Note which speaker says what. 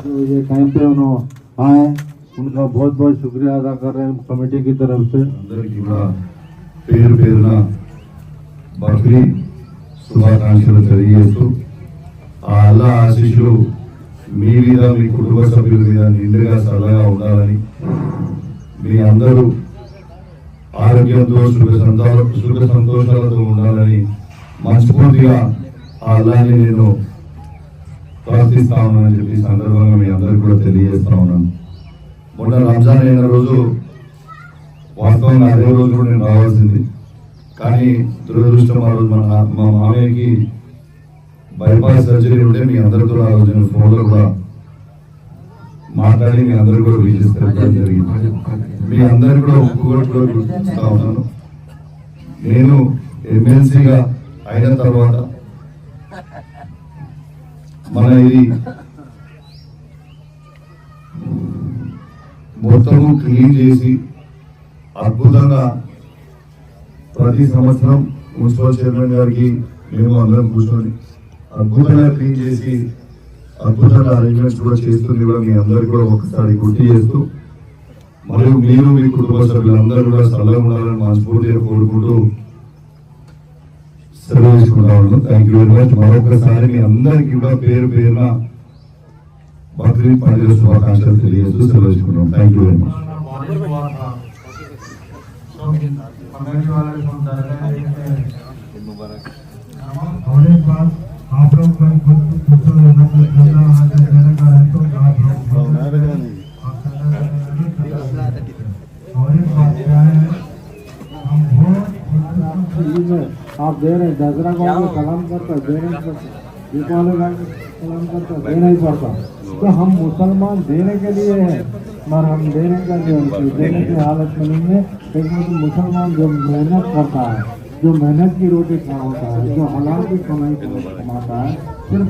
Speaker 1: जो ये कैंप पे उन्होंने आए उनका बहुत बहुत शुक्रिया अदा कर रहे हैं कमेटी की तरफ से।
Speaker 2: అందరికీ కూడా పేరు పేరున బక్రీద్ శుభాకాంక్షలు తెలియజేస్తూ ఆ అల్లా ఆశీస్సులు మీ మీద మీ కుటుంబ సభ్యుల మీద నిండుగా సరళగా ఉండాలని, మీ అందరూ ఆరోగ్యంతో సుఖ సంతోషాలతో ఉండాలని మనస్ఫూర్తిగా ఆ అల్లాని నేను ప్రార్థిస్తా ఉన్నానని చెప్పి సందర్భంగా మీ అందరికీ కూడా తెలియజేస్తా ఉన్నాను. మొన్న రంజాన్ అయిన రోజు వాస్తవంగా అదే రోజు కూడా నేను రావాల్సింది, కానీ దురదృష్టం ఆ రోజు మా మామయ్యకి బైపాస్ సర్జరీ ఉంటే మీ అందరితో ఆ రోజు నేను ఫోన్లో కూడా మాట్లాడి మీ అందరూ కూడా విజిట్ తెలపడం జరిగింది. మీ అందరు కూడా ఒక్కొక్కటి కూడా గుర్తిస్తా ఉన్నాను. నేను ఎమ్మెల్సీగా అయిన తర్వాత మన ఇది మొత్తము క్లీన్ చేసి అద్భుతంగా ప్రతి సంవత్సరం మున్సిపల్ చైర్మన్ గారికి మేము అందరం కూర్చొని అద్భుతంగా క్లీన్ చేసి అద్భుతంగా అరేంజ్మెంట్స్ కూడా చేస్తుంది కూడా మీ అందరికి కూడా ఒకసారి గుర్తు చేస్తూ, మరియు మీరు మీ కుటుంబ సభ్యులందరూ కూడా సరళంగా ఉండాలని మనస్ఫూర్తిగా కోరుకుంటూ సెలవు తీసుకుంటా ఉన్నాను. Thank you very much. మరొకసారి మీ అందరికీ కూడా పేరు పేరున బక్రీద్ పండుగ శుభాకాంక్షలు తెలియజేస్తూ సెలవు తీసుకుంటాం. Thank you very much.
Speaker 3: और एक बात आप लोग का और एक बात क्या है, हम
Speaker 1: आप दे रहे दसरा को सलाम करता दे नहीं दीपावली सलाम करता दे नहीं पड़ता, तो हम मुसलमान देने के लिए है मगर हम देने का जो देने की हालत में नहीं है। लेकिन मुसलमान जो मेहनत करता है, जो मेहनत की रोटी खा होता है, जो हलाल की कमाई कमाता है, सिर्फ